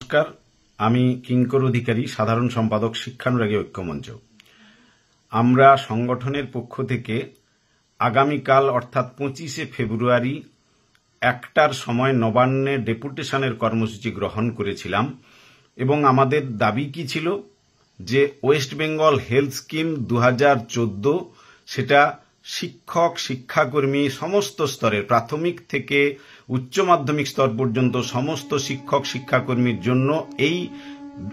নমস্কার, আমি কিঙ্কর অধিকারী, সাধারণ সম্পাদক শিক্ষানুরাগী ঐক্যমঞ্চ। আমরা সংগঠনের পক্ষ থেকে আগামীকাল অর্থাৎ 25শে ফেব্রুয়ারি 1টার সময় নবান্নে ডেপুটেশনের কর্মসূচি গ্রহণ করেছিলাম এবং আমাদের দাবি কি ছিল যে ওয়েস্ট বেঙ্গল হেলথ স্কিম 2014 সেটা শিক্ষক শিক্ষাকর্মী সমস্ত স্তরের প্রাথমিক থেকে উচ্চ মাধ্যমিক স্তর পর্যন্ত সমস্ত শিক্ষক শিক্ষাকর্মীর জন্য এই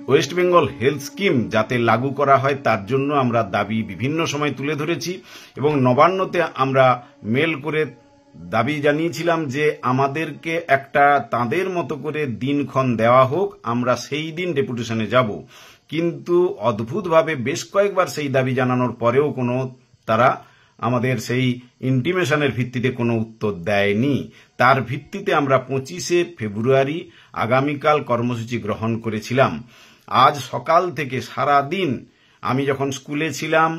ওয়েস্ট বেঙ্গল হেলথ স্কিম যাতে লাগু করা হয় তার জন্য আমরা দাবি বিভিন্ন সময় তুলে ধরেছি এবং নবান্নতে আমরা মেল করে দাবি জানিয়েছিলাম যে আমাদেরকে একটা তাদের মতো করে দিনক্ষণ দেওয়া হোক, আমরা সেই দিন ডেপুটেশনে যাব। কিন্তু অদ্ভুতভাবে বেশ কয়েকবার সেই দাবি জানানোর পরেও কোনো তারা আমাদের সেই ইন্টিমেশনের ভিত্তিতে কোনো উত্তর দেয়নি। তার ভিত্তিতে আমরা 25শে ফেব্রুয়ারি আগামীকাল কর্মসূচি গ্রহণ করেছিলাম। আজ সকাল থেকে সারা দিন আমি যখন স্কুলে ছিলাম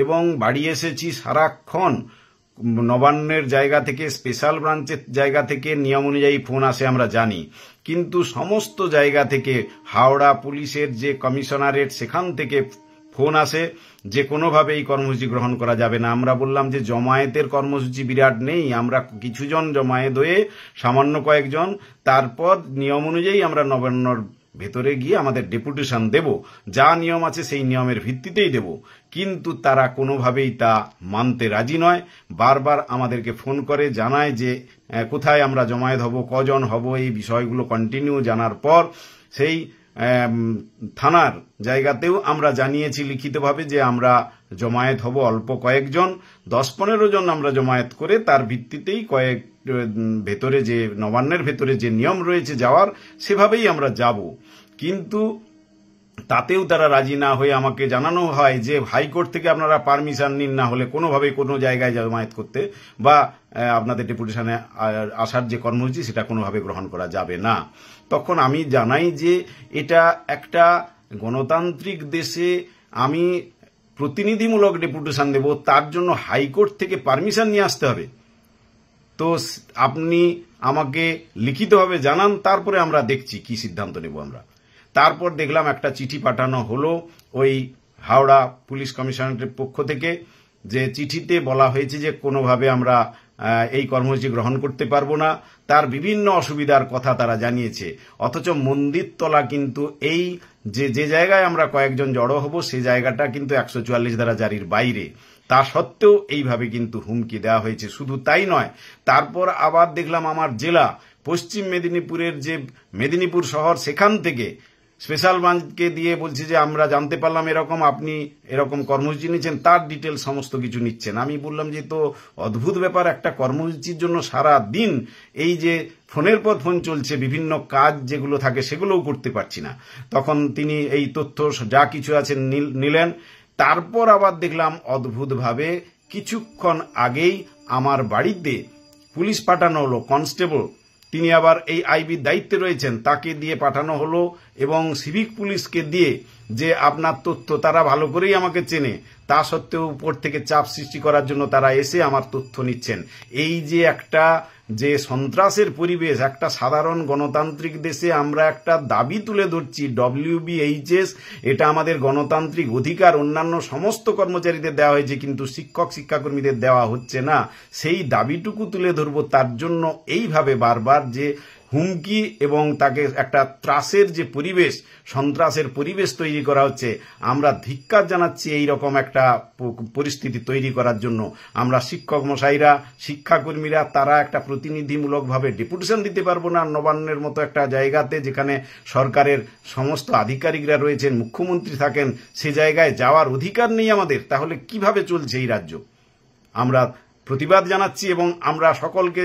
এবং বাড়ি এসেছি, সারাক্ষণ নবান্নের জায়গা থেকে স্পেশাল ব্রাঞ্চের জায়গা থেকে নিয়ম অনুযায়ী ফোন আসে আমরা জানি, কিন্তু সমস্ত জায়গা থেকে হাওড়া পুলিশের যে কমিশনারেট সেখান থেকে ফোন আসে যে কোনোভাবে এই কর্মসূচি গ্রহণ করা যাবে না। আমরা বললাম যে জমায়েতের কর্মসূচি বিরাট নেই, আমরা কিছুজন জমায়েত হয়ে সামান্য কয়েকজন, তারপর নিয়ম অনুযায়ী আমরা নবান্নর ভেতরে গিয়ে আমাদের ডেপুটেশন দেব, যা নিয়ম আছে সেই নিয়মের ভিত্তিতেই দেব। কিন্তু তারা কোনোভাবেই তা মানতে রাজি নয়। বারবার আমাদেরকে ফোন করে জানায় যে কোথায় আমরা জমায়েত হব, কজন হব, এই বিষয়গুলো কন্টিনিউ জানার পর সেই থানার জায়গাতেও আমরা জানিয়েছি লিখিতভাবে যে আমরা জমায়েত হব অল্প কয়েকজন, 10-15 জন আমরা জমায়েত করে তার ভিত্তিতেই ভেতরে যে নবান্নের ভেতরে যে নিয়ম রয়েছে যাওয়ার সেভাবেই আমরা যাব। কিন্তু তাতেও তারা রাজি না হয়ে আমাকে জানানো হয় যে হাইকোর্ট থেকে আপনারা পারমিশন নিন, না হলে কোনোভাবে কোনো জায়গায় জমায়েত করতে বা আপনাদের ডেপুটেশনে আসার যে কর্মসূচি সেটা কোনোভাবে গ্রহণ করা যাবে না। তখন আমি জানাই যে এটা একটা গণতান্ত্রিক দেশে আমি প্রতিনিধিমূলক ডেপুটেশন দেব, তার জন্য হাইকোর্ট থেকে পারমিশন নিয়ে আসতে হবে। তো আপনি আমাকে লিখিতভাবে জানান, তারপরে আমরা দেখছি কি সিদ্ধান্ত নেব আমরা। তারপর দেখলাম একটা চিঠি পাঠানো হলো ওই হাওড়া পুলিশ কমিশনারেটের পক্ষ থেকে, যে চিঠিতে বলা হয়েছে যে কোনোভাবে আমরা এই কর্মসূচি গ্রহণ করতে পারবো না, তার বিভিন্ন অসুবিধার কথা তারা জানিয়েছে। অথচ মন্দিরতলা কিন্তু এই যে জায়গায় আমরা কয়েকজন জড়ো হব সে জায়গাটা কিন্তু 144 ধারা জারির বাইরে, তা সত্ত্বেও এইভাবে কিন্তু হুমকি দেওয়া হয়েছে। শুধু তাই নয়, তারপর আবার দেখলাম আমার জেলা পশ্চিম মেদিনীপুরের যে মেদিনীপুর শহর সেখান থেকে স্পেশাল ব্রাঞ্চকে দিয়ে বলছে যে আমরা জানতে পারলাম এরকম আপনি এরকম কর্মসূচি নিচ্ছেন, তার ডিটেল সমস্ত কিছু নিচ্ছেন। আমি বললাম যে তো অদ্ভুত ব্যাপার, একটা কর্মসূচির জন্য সারা দিন এই যে ফোনের পর ফোন চলছে, বিভিন্ন কাজ যেগুলো থাকে সেগুলোও করতে পারছি না। তখন তিনি এই তথ্য যা কিছু আছে নিলেন। তারপর আবার দেখলাম অদ্ভুতভাবে কিছুক্ষণ আগেই আমার বাড়িতে পুলিশ পাঠানো হলো, কনস্টেবল, তিনি আবার এই আইবির দায়িত্বে রয়েছেন, তাকে দিয়ে পাঠানো হলো এবং সিভিক পুলিশকে দিয়ে, যে আপনার তথ্য তারা ভালো করেই আমাকে চেনে, তা সত্ত্বেও উপর থেকে চাপ সৃষ্টি করার জন্য তারা এসে আমার তথ্য নিচ্ছেন। এই যে একটা যে সন্ত্রাসের পরিবেশ, একটা সাধারণ গণতান্ত্রিক দেশে আমরা একটা দাবি তুলে ধরছি WBHS, এটা আমাদের গণতান্ত্রিক অধিকার, অন্যান্য সমস্ত কর্মচারীদের দেওয়া হয়েছে কিন্তু শিক্ষক শিক্ষাকর্মীদের দেওয়া হচ্ছে না। সেই দাবিটুকু তুলে ধরবো, তার জন্য এইভাবে বারবার যে হুমকি এবং তাকে একটা ত্রাসের যে পরিবেশ, সন্ত্রাসের পরিবেশ তৈরি করা হচ্ছে, আমরা ধিক্কার জানাচ্ছি এই রকম একটা পরিস্থিতি তৈরি করার জন্য। আমরা শিক্ষক মশাইরা, শিক্ষাকর্মীরা তারা একটা প্রতিনিধিমূলকভাবে ডেপুটেশন দিতে পারবো না নবান্নের মতো একটা জায়গাতে, যেখানে সরকারের সমস্ত আধিকারিকরা রয়েছেন, মুখ্যমন্ত্রী থাকেন, সে জায়গায় যাওয়ার অধিকার নেই আমাদের। তাহলে কিভাবে চলছে এই রাজ্য? আমরা প্রতিবাদ জানাচ্ছি এবং আমরা সকলকে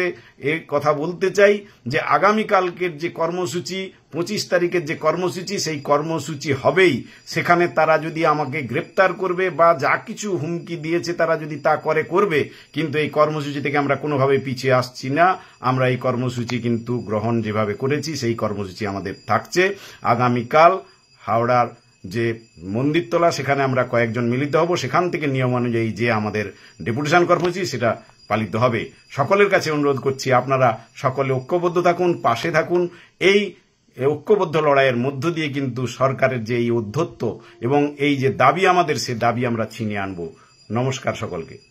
এই কথা বলতে চাই যে আগামীকালকের যে কর্মসূচি, 25 তারিখের যে কর্মসূচি, সেই কর্মসূচি হবেই। সেখানে তারা যদি আমাকে গ্রেপ্তার করবে বা যা কিছু হুমকি দিয়েছে তারা যদি তা করবে, কিন্তু এই কর্মসূচি থেকে আমরা কোনোভাবে পিছিয়ে আসছি না। আমরা এই কর্মসূচি কিন্তু গ্রহণ যেভাবে করেছি সেই কর্মসূচি আমাদের থাকছে। আগামীকাল হাওড়ার যে মন্দিরতলা সেখানে আমরা কয়েকজন মিলিত হব, সেখান থেকে নিয়ম অনুযায়ী যে আমাদের ডেপুটেশন কর্মসূচি সেটা পালিত হবে। সকলের কাছে অনুরোধ করছি আপনারা সকলে ঐক্যবদ্ধ থাকুন, পাশে থাকুন। এই এই ঐক্যবদ্ধ লড়াইয়ের মধ্য দিয়ে কিন্তু সরকারের যে এই ঔদ্ধত্য এবং এই যে দাবি আমাদের, সে দাবি আমরা ছিনিয়ে আনব। নমস্কার সকলকে।